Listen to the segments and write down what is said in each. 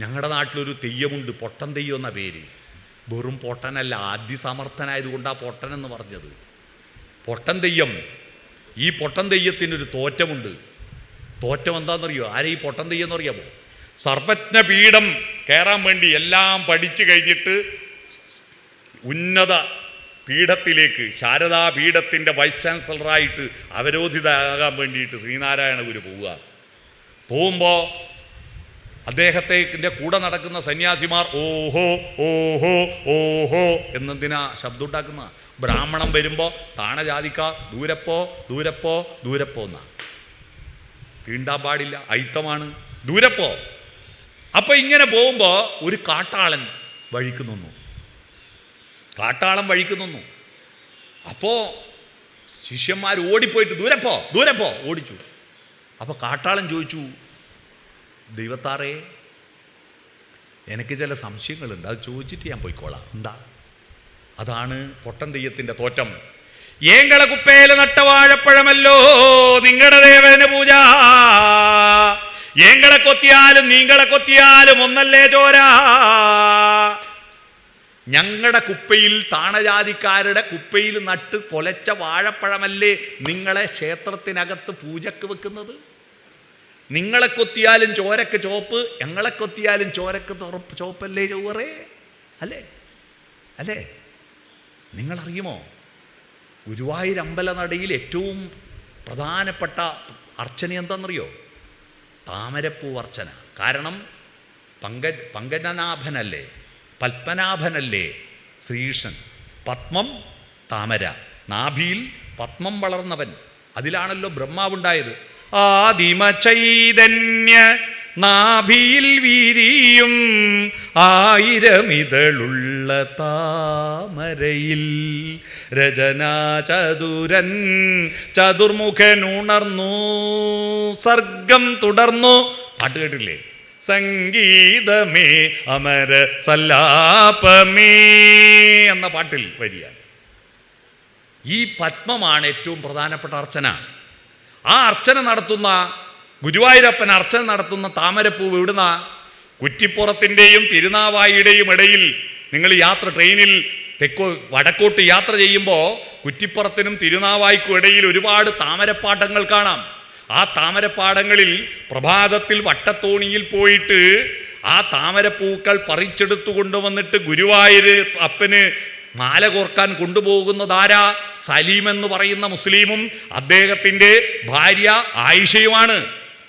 ഞങ്ങളുടെ നാട്ടിലൊരു തെയ്യമുണ്ട്, പൊട്ടൻ തെയ്യം എന്ന പേര്. വെറും പൊട്ടനല്ല, അതിസമർത്ഥനായതുകൊണ്ടാണ് പൊട്ടൻ എന്ന് പറഞ്ഞത്. പൊട്ടൻ തെയ്യം. ഈ പൊട്ടൻ തെയ്യത്തിനൊരു തോറ്റമുണ്ട്. തോറ്റം എന്താണെന്നറിയോ? ആരെ ഈ പൊട്ടൻ തെയ്യം എന്നറിയാമോ? സർവജ്ഞ പീഠം കയറാൻ വേണ്ടി എല്ലാം പഠിച്ചു കഴിഞ്ഞിട്ട് ഉന്നത പീഠത്തിലേക്ക്, ശാരദാ പീഠത്തിൻ്റെ വൈസ് ചാൻസലറായിട്ട് അവരോധിതയാകാൻ വേണ്ടിയിട്ട് ശ്രീനാരായണ ഗുരു പോകുമ്പോൾ അദ്ദേഹത്തിൻ്റെ കൂടെ നടക്കുന്ന സന്യാസിമാർ ഓഹോ ഓഹോ ഓഹോ എന്നതിനാ ശബ്ദം ഉണ്ടാക്കുന്ന. ബ്രാഹ്മണം വരുമ്പോൾ താണജാതിക്ക ദൂരപ്പോ ദൂരപ്പോ ദൂരപ്പോ എന്നാ. തീണ്ടാൻ പാടില്ല, അയിത്തമാണ്, ദൂരപ്പോ. അപ്പം ഇങ്ങനെ പോകുമ്പോൾ ഒരു കാട്ടാളൻ വഴിക്ക് നിന്നു. കാട്ടാളൻ വഴിക്ക് നിന്നു. അപ്പോൾ ശിഷ്യന്മാർ ഓടിപ്പോയിട്ട് ദൂരപ്പോ ദൂരപ്പോ ഓടിച്ചു. അപ്പോൾ കാട്ടാളൻ ചോദിച്ചു, ദൈവത്താറേ, എനിക്ക് ചില സംശയങ്ങളുണ്ട്, അത് ചോദിച്ചിട്ട് ഞാൻ പോയിക്കോളാം. എന്താ? അതാണ് പൊട്ടൻ തെയ്യത്തിൻ്റെ തോറ്റം. ഏങ്കള കുപ്പേല് നട്ട വാഴപ്പഴമല്ലോ നിങ്ങളുടെ ദേവന് പൂജ. ഏങ്കളെ കൊത്തിയാലും നീങ്കളെ കൊത്തിയാലും ഒന്നല്ലേ ചോര. ഞങ്ങളുടെ കുപ്പയിൽ, താണജാതിക്കാരുടെ കുപ്പയിൽ നട്ട് കൊലച്ച വാഴപ്പഴമല്ലേ നിങ്ങളെ ക്ഷേത്രത്തിനകത്ത് പൂജക്ക് വെക്കുന്നത്? നിങ്ങളെ കൊത്തിയാലും ചോരക്ക് ചോപ്പ്, ഞങ്ങളെ കൊത്തിയാലും ചോരക്ക് ചോപ്പല്ലേ ചോറേ? അല്ലേ അല്ലേ? നിങ്ങളറിയുമോ, ഗുരുവായൂർ അമ്പലനടയിൽ ഏറ്റവും പ്രധാനപ്പെട്ട അർച്ചന എന്താണെന്നറിയോ? താമരപ്പൂ അർച്ചന. കാരണം പങ്കജനാഭനല്ലേ, പത്മനാഭനല്ലേ ശ്രീകൃഷ്ണൻ. പത്മം താമര, നാഭിയിൽ പത്മം വളർന്നവൻ. അതിലാണല്ലോ ബ്രഹ്മാവുണ്ടായത്. ആദിമ ചൈതന്യ നാഭിയിൽ വീരിയും ആയിരമിതളുള്ള താമരയിൽ രചനാചതുരൻ ചതുർമുഖനുണർന്നു സർഗം തുടർന്നു. പാട്ട് കേട്ടില്ലേ? സംഗീതമേ അമര സല്ലാപമേ എന്ന പാട്ടിൽ വരികയാണ്. ഈ പത്മമാണ് ഏറ്റവും പ്രധാനപ്പെട്ട അർച്ചന. ആ അർച്ചന നടത്തുന്ന ഗുരുവായൂരപ്പൻ അർച്ചന നടത്തുന്ന താമരപ്പൂവ് എവിടുന്ന? കുറ്റിപ്പുറത്തിൻ്റെയും തിരുനാവായിയുടെയും ഇടയിൽ നിങ്ങൾ ട്രെയിനിൽ വടക്കോട്ട് യാത്ര ചെയ്യുമ്പോൾ കുറ്റിപ്പുറത്തിനും തിരുനാവായിക്കും ഇടയിൽ ഒരുപാട് താമരപ്പാടങ്ങൾ കാണാം. ആ താമരപ്പാടങ്ങളിൽ പ്രഭാതത്തിൽ വട്ടത്തോണിയിൽ പോയിട്ട് ആ താമരപ്പൂക്കൾ പറിച്ചെടുത്തു കൊണ്ടുവന്നിട്ട് ഗുരുവായൂർ അപ്പന് മാല കോർക്കാൻ കൊണ്ടുപോകുന്നതാരാ? സലീം എന്ന് പറയുന്ന മുസ്ലിമും അദ്ദേഹത്തിൻ്റെ ഭാര്യ ആയിഷയുമാണ്.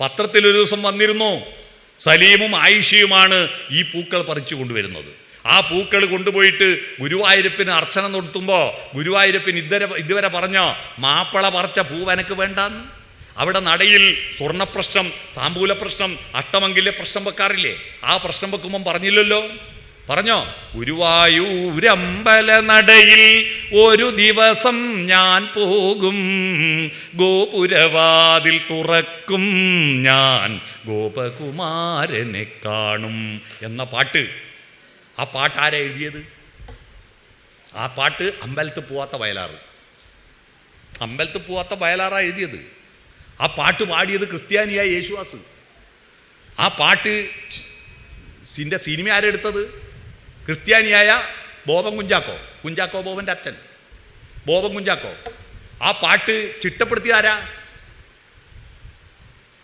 പത്രത്തിൽ ഒരു ദിവസം വന്നിരുന്നു. സലീമും ആയിഷയുമാണ് ഈ പൂക്കൾ പറിച്ചു കൊണ്ടുവരുന്നത്. ആ പൂക്കൾ കൊണ്ടുപോയിട്ട് ഗുരുവായൂരപ്പന് അർച്ചന നടത്തുമ്പോൾ ഗുരുവായൂരപ്പൻ ഇതുവരെ പറഞ്ഞോ, മാപ്പള പറിച്ച പൂവനക്ക് വേണ്ടാന്ന്? അവിടെ നടയിൽ സ്വർണ്ണപ്രശ്നം, സാമ്പൂല പ്രശ്നം, അഷ്ടമംഗല്യ പ്രശ്നം വെക്കാറില്ലേ? ആ പ്രശ്നം വെക്കുമ്പം പറഞ്ഞില്ലല്ലോ. പറഞ്ഞോ? ഗുരുവായൂരമ്പല നടയിൽ ഒരു ദിവസം ഞാൻ പോകും, ഗോപുരവാതിൽ തുറക്കും ഞാൻ ഗോപകുമാരനെ കാണും എന്ന പാട്ട്. ആ പാട്ട് ആരാ എഴുതിയത്? ആ പാട്ട് അമ്പലത്തിൽ പോവാത്ത വയലാറ്, അമ്പലത്തിൽ പോവാത്ത വയലാറാ എഴുതിയത്. ആ പാട്ട് പാടിയത് ക്രിസ്ത്യാനിയായ യേശുദാസ്. ആ പാട്ട് സിനിമ ആരെടുത്തത്? ക്രിസ്ത്യാനിയായ ബോബൻ കുഞ്ചാക്കോ ബോബൻ്റെ അച്ഛൻ ബോബൻ കുഞ്ചാക്കോ. ആ പാട്ട് ചിട്ടപ്പെടുത്തിയ ആരാ?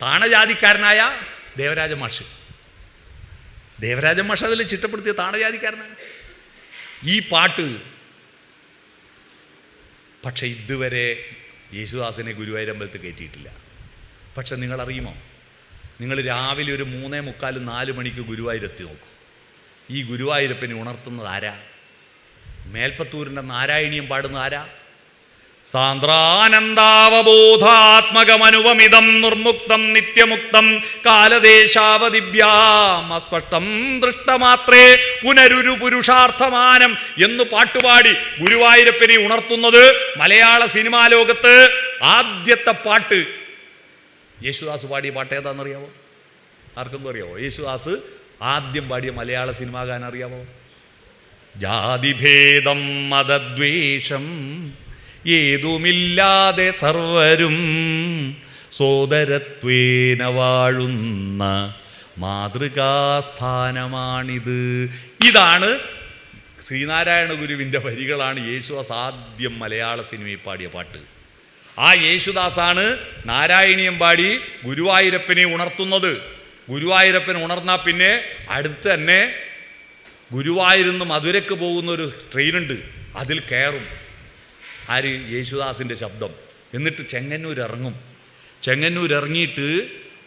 താണജാതിക്കാരനായ ദേവരാജ മാഷ് അതിൽ ചിട്ടപ്പെടുത്തിയ താണജാതിക്കാരനാണ് ഈ പാട്ട്. പക്ഷെ ഇതുവരെ യേശുദാസിനെ ഗുരുവായൂരമ്പലത്തിൽ കയറ്റിയിട്ടില്ല. പക്ഷെ നിങ്ങളറിയുമോ, നിങ്ങൾ രാവിലെ ഒരു 3:45 4 ഗുരുവായൂരെത്തി നോക്കൂ. ഈ ഗുരുവായൂരപ്പനെ ഉണർത്തുന്നത് ആരാ? മേൽപ്പത്തൂരിൻ്റെ നാരായണീയം പാടുന്നത് ആരാ? സാന്ദ്രാനന്ദാവബോധാത്മകമനുപമിതം നിർമുക്തം നിത്യമുക്തം കാലദേശാവദിഭ്യാം അസ്പഷ്ടം ദൃഷ്ടമാത്രേ പുനരുരു പുരുഷാർത്ഥമാനം എന്ന് പാട്ടുപാടി ഗുരുവായൂരപ്പനെ ഉണർത്തുന്നത് മലയാള സിനിമാ ലോകത്ത് ആദ്യത്തെ പാട്ട്. യേശുദാസ് പാടിയ പാട്ട് ഏതാണെന്നറിയാമോ? ആർക്കൊന്നും അറിയാമോ? യേശുദാസ് ആദ്യം പാടിയ മലയാള സിനിമാ ഗാനം അറിയാമോ? ജാതിഭേദം മതദ്വേഷം ഏതുമില്ലാതെ സർവരും സോദരത്വേന വാഴുന്ന മാതൃകാസ്ഥാനമാണിത്. ഇതാണ് ശ്രീനാരായണ ഗുരുവിൻ്റെ വരികളാണ് യേശുദാസ് ആദ്യം മലയാള സിനിമയിൽ പാടിയ പാട്ട്. ആ യേശുദാസാണ് നാരായണീയം പാടി ഗുരുവായൂരപ്പനെ ഉണർത്തുന്നത്. ഗുരുവായൂരപ്പൻ ഉണർന്നാൽ പിന്നെ അടുത്ത് തന്നെ ഗുരുവായൂരിൽ നിന്ന് മധുരയ്ക്ക് പോകുന്ന ഒരു ട്രെയിനുണ്ട്, അതിൽ കയറും. ആര്? യേശുദാസിൻ്റെ ശബ്ദം. എന്നിട്ട് ചെങ്ങന്നൂർ ഇറങ്ങും. ചെങ്ങന്നൂർ ഇറങ്ങിയിട്ട്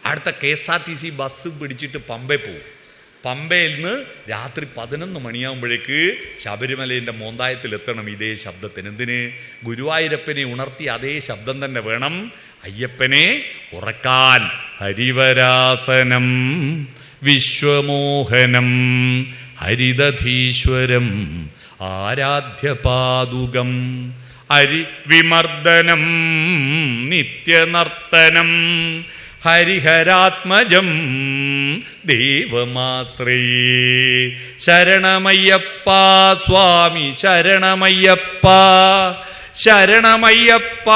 അടുത്ത KSRTC ബസ് പിടിച്ചിട്ട് പമ്പയിൽ പോകും. പമ്പയിൽ നിന്ന് രാത്രി 11 മണിയാകുമ്പോഴേക്ക് ശബരിമലേൻ്റെ മോന്തായത്തിലെത്തണം ഇതേ ശബ്ദത്തിന്. എന്തിന്? ഗുരുവായൂരപ്പനെ ഉണർത്തി അതേ ശബ്ദം തന്നെ വേണം അയ്യപ്പനെ ഉറക്കാൻ. ഹരിവരാസനം വിശ്വമോഹനം ഹരിദധീശ്വരം ആരാധ്യപാദുകം ഹരിവിമർദ്ദനം നിത്യനർത്തനം ഹരിഹരാത്മജം ദേവമാശ്രയേ. ശരണമയ്യപ്പ സ്വാമി ശരണമയ്യപ്പ, ശരണമയ്യപ്പ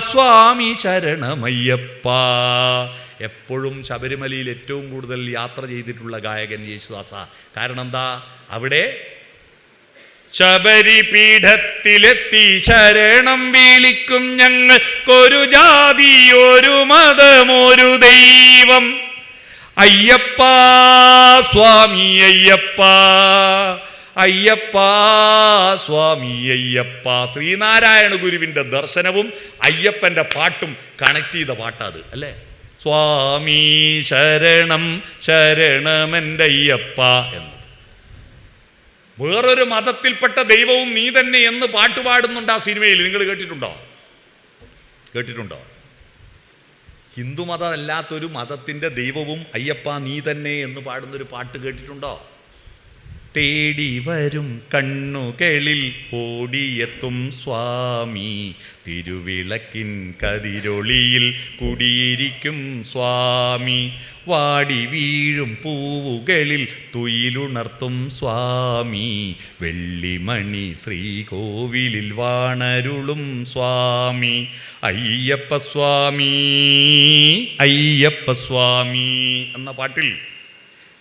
സ്വാമി ശരണമയ്യപ്പ. എപ്പോഴും ശബരിമലയിൽ ഏറ്റവും കൂടുതൽ യാത്ര ചെയ്തിട്ടുള്ള ഗായകൻ യേശുദാസ. കാരണം എന്താ? അവിടെ ശബരിപീഠത്തിലെത്തി ശരണം വിളിക്കും ഞങ്ങൾക്കൊരു ജാതി ഒരു മതമൊരു ദൈവം. അയ്യപ്പ സ്വാമി അയ്യപ്പ, അയ്യപ്പ സ്വാമി അയ്യപ്പ. ശ്രീനാരായണ ഗുരുവിൻ്റെ ദർശനവും അയ്യപ്പൻ്റെ പാട്ടും കണക്ട് ചെയ്ത പാട്ടാത് അല്ലേ? സ്വാമി ശരണം ശരണമെൻ്റെ അയ്യപ്പ എന്ന്. വേറൊരു മതത്തിൽപ്പെട്ട ദൈവവും നീ തന്നെ എന്ന് പാട്ടുപാടുന്നുണ്ട് ആ സിനിമയിൽ. നിങ്ങൾ കേട്ടിട്ടുണ്ടോ? കേട്ടിട്ടുണ്ടോ? ഹിന്ദുമതമല്ലാത്തൊരു മതത്തിൻ്റെ ദൈവവും അയ്യപ്പ നീ തന്നെ എന്ന് പാടുന്നൊരു പാട്ട് കേട്ടിട്ടുണ്ടോ? തേടി വരും കണ്ണുകളിൽ ഓടിയെത്തും സ്വാമി, തിരുവിളക്കിൻ കതിരൊളിയിൽ കുടിയിരിക്കും സ്വാമി, വാടി വീഴും പൂവുകളിൽ തുയിലുണർത്തും സ്വാമി, വെള്ളിമണി ശ്രീകോവിലിൽ വാണരുളും സ്വാമി, അയ്യപ്പ സ്വാമി അയ്യപ്പ സ്വാമി എന്ന പാട്ടിൽ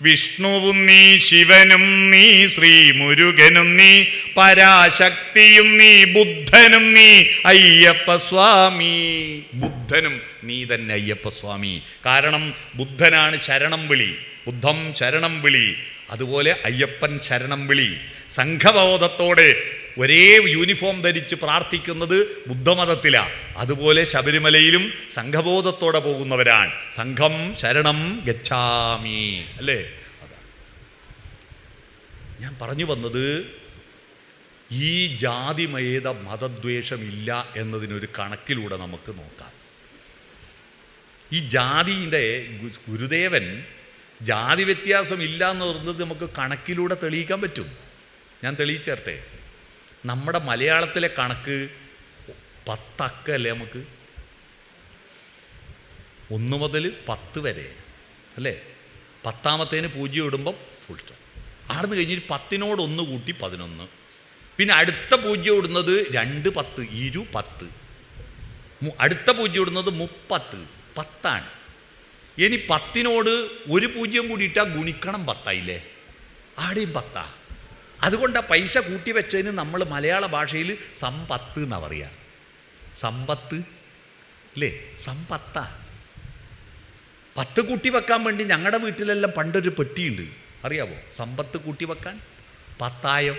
വിഷ്ണുവും നീ, ശിവനും നീ, ശ്രീ മുരുകനും നീ, പരാശക്തിയും നീ, ബുദ്ധനും നീ, അയ്യപ്പ സ്വാമി. ബുദ്ധനും നീ തന്നെ അയ്യപ്പ സ്വാമി. കാരണം ബുദ്ധനാണ് ശരണം വിളി, ബുദ്ധം ശരണം വിളി. അതുപോലെ അയ്യപ്പൻ ശരണം വിളി. സംഘബോധത്തോടെ ഒരേ യൂണിഫോം ധരിച്ച് പ്രാർത്ഥിക്കുന്നത് ബുദ്ധമതത്തിലാണ്. അതുപോലെ ശബരിമലയിലും സംഘബോധത്തോടെ പോകുന്നവരാണ്. സംഘം ശരണം ഗച്ഛാമി അല്ലേ? അതാണ് ഞാൻ പറഞ്ഞു വന്നത്. ഈ ജാതിമേത മതദ്വേഷമില്ല എന്നതിനൊരു കണക്കിലൂടെ നമുക്ക് നോക്കാം. ഈ ജാതിയുടെ ഗുരുദേവൻ ജാതി വ്യത്യാസം ഇല്ല എന്ന് പറയുന്നത് നമുക്ക് കണക്കിലൂടെ തെളിയിക്കാൻ പറ്റും. ഞാൻ തെളിയിച്ചേർത്തെ. നമ്മുടെ മലയാളത്തിലെ കണക്ക് 10 അക്കല്ലേ? നമുക്ക് 1 മുതൽ 10 വരെ അല്ലേ? 10ാമത്തേന് 0 ഇടുമ്പം ഫുൾ സ്റ്റോപ്പ്. ആടുന്ന് കഴിഞ്ഞിട്ട് 10നോട് 1 കൂട്ടി 11. പിന്നെ അടുത്ത 0 ഇടുന്നത് 2 10 20. അടുത്ത 0 ഇടുന്നത് 30. 10 ഇനി 10നോട് 1 0 കൂടി ഇട്ടാൽ ഗുണിക്കണം 10 ആയില്ലേ? ആടെയും 10. അതുകൊണ്ട് പൈസ കൂട്ടി വെച്ചതിന് നമ്മൾ മലയാള ഭാഷയിൽ സമ്പത്ത് എന്നാണ് പറയുക. സമ്പത്ത് അല്ലേ? സമ്പത്താ. 10 കൂട്ടി വെക്കാൻ വേണ്ടി ഞങ്ങളുടെ വീട്ടിലെല്ലാം പണ്ടൊരു പെട്ടിയുണ്ട്, അറിയാവോ? സമ്പത്ത് കൂട്ടി വെക്കാൻ 10,000.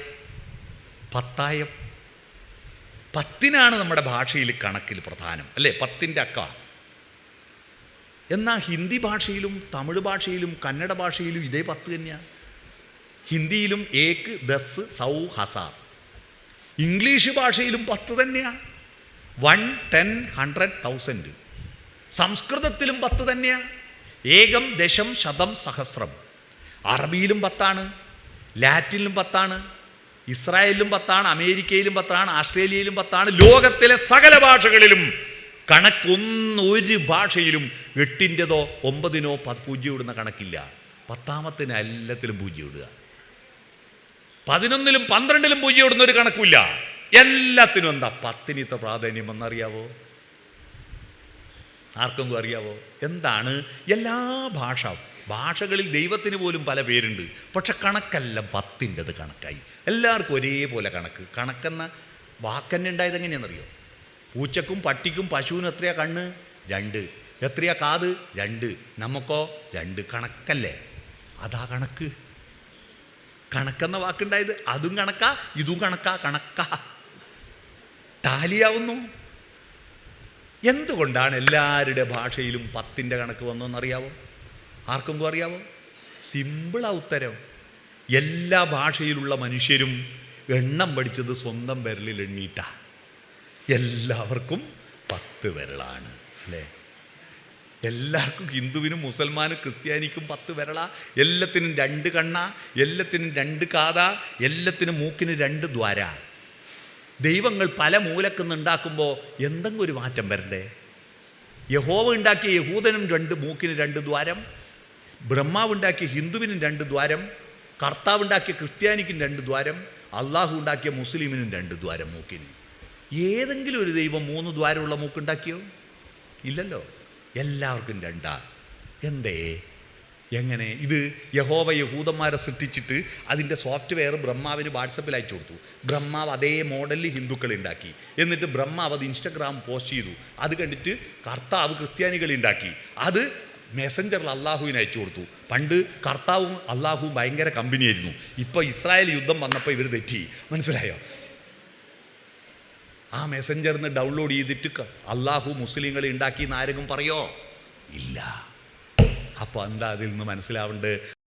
10നാണ് നമ്മുടെ ഭാഷയിൽ കണക്കിൽ പ്രധാനം അല്ലേ? 10ൻ്റെ അക്ക. എന്നാൽ ഹിന്ദി ഭാഷയിലും തമിഴ് ഭാഷയിലും കന്നഡ ഭാഷയിലും ഇതേ 10 തന്നെയാണ്. ഹിന്ദിയിലും 1 10 100 1000. ഇംഗ്ലീഷ് ഭാഷയിലും 10 തന്നെയാണ്. 1 10 100 1000. സംസ്കൃതത്തിലും 10 തന്നെയാണ്. 1 ദശം ശതം സഹസ്രം. അറബിയിലും 10, ലാറ്റിനിലും 10, ഇസ്രായേലിലും 10, അമേരിക്കയിലും 10, ആസ്ട്രേലിയയിലും 10. ലോകത്തിലെ സകല ഭാഷകളിലും കണക്കൊരു ഭാഷയിലും 8ൻ്റെതോ 9നോ 0 ഇടുന്ന കണക്കില്ല. 10ാമത്തിന് എല്ലാത്തിലും 0 ഇടുക. 11ലും 12ലും 0 ഇടുന്ന ഒരു കണക്കില്ല. എല്ലാത്തിനും എന്താ 10ന് പ്രാധാന്യം എന്നറിയാവോ? ആർക്കെങ്കിലും അറിയാവോ? എന്താണ്? എല്ലാ ഭാഷ ഭാഷകളിൽ ദൈവത്തിന് പോലും പല പേരുണ്ട്. പക്ഷെ കണക്കെല്ലാം 10ൻ്റെത് കണക്കായി. എല്ലാവർക്കും ഒരേപോലെ കണക്ക്. കണക്കെന്ന വാക്കന്നെ ഉണ്ടായത് എങ്ങനെയാണെന്നറിയോ? പൂച്ചക്കും പട്ടിക്കും പശുവിനും എത്രയാ കണ്ണ്? 2. എത്രയാ കാത്? 2. നമുക്കോ 2. കണക്കല്ലേ? അതാ കണക്ക്. കണക്കെന്ന വാക്കുണ്ടായത്. അതും കണക്കാ, ഇതും കണക്കാ. കണക്കാ ടാലിയാവുന്നു. എന്തുകൊണ്ടാണ് എല്ലാവരുടെ ഭാഷയിലും 10ൻ്റെ കണക്ക് വന്നോന്നറിയാവോ? ആർക്കെങ്കിലും അറിയാവോ? സിമ്പിളാ ഉത്തരം. എല്ലാ ഭാഷയിലുള്ള മനുഷ്യരും എണ്ണം പഠിച്ചത് സ്വന്തം വിരലിൽ എണ്ണീട്ടാ. എല്ലാവർക്കും 10 വിരളാണ് അല്ലേ? എല്ലാവർക്കും, ഹിന്ദുവിനും മുസൽമാനും ക്രിസ്ത്യാനിക്കും 10 വിരളാ. എല്ലാത്തിനും 2 കണ്ണാ, എല്ലാത്തിനും 2 കാതാ, എല്ലാത്തിനും മൂക്കിന് 2 ദ്വാരാ. ദൈവങ്ങൾ പല മൂലക്കുന്ന് ഉണ്ടാക്കുമ്പോൾ എന്തെങ്കിലും ഒരു മാറ്റം വരണ്ടേ? യഹോവ ഉണ്ടാക്കിയ യഹൂദനും 2 മൂക്കിന് 2 ദ്വാരം, ബ്രഹ്മാവ് ഉണ്ടാക്കിയ ഹിന്ദുവിനും 2 ദ്വാരം, കർത്താവ് ഉണ്ടാക്കിയ ക്രിസ്ത്യാനിക്കും 2 ദ്വാരം, അള്ളാഹു ഉണ്ടാക്കിയ മുസ്ലിമിനും 2 ദ്വാരം മൂക്കിന്. ഏതെങ്കിലും ഒരു ദൈവം 3 ദ്വാരമുള്ള മൂക്കുണ്ടാക്കിയോ? ഇല്ലല്ലോ. എല്ലാവർക്കും 2. എന്തേ? എങ്ങനെ? ഇത് യഹോവ യഹൂദന്മാരെ സൃഷ്ടിച്ചിട്ട് അതിൻ്റെ സോഫ്റ്റ്വെയർ ബ്രഹ്മാവിന് വാട്സപ്പിൽ അയച്ചു കൊടുത്തു. ബ്രഹ്മാവ് അതേ മോഡലിൽ ഹിന്ദുക്കളെ ഉണ്ടാക്കി. എന്നിട്ട് ബ്രഹ്മാവ് അത് ഇൻസ്റ്റഗ്രാം പോസ്റ്റ് ചെയ്തു. അത് കണ്ടിട്ട് കർത്താവ് ക്രിസ്ത്യാനികളെ ഉണ്ടാക്കി. അത് മെസ്സഞ്ചറിൽ അള്ളാഹുവിന് അയച്ചു കൊടുത്തു. പണ്ട് കർത്താവും അള്ളാഹുവും ഭയങ്കര കമ്പനിയായിരുന്നു. ഇപ്പോൾ ഇസ്രായേൽ യുദ്ധം വന്നപ്പോൾ ഇവർ തെറ്റി. മനസ്സിലായോ? ആ മെസ്സഞ്ചറിന്ന് ഡൗൺലോഡ് ചെയ്തിട്ട് അള്ളാഹു മുസ്ലിങ്ങളെ ഉണ്ടാക്കി എന്ന് ആരെങ്കിലും പറയോ? ഇല്ല. അപ്പോൾ എന്താ അതിൽ നിന്ന് മനസ്സിലാവേണ്ടത്?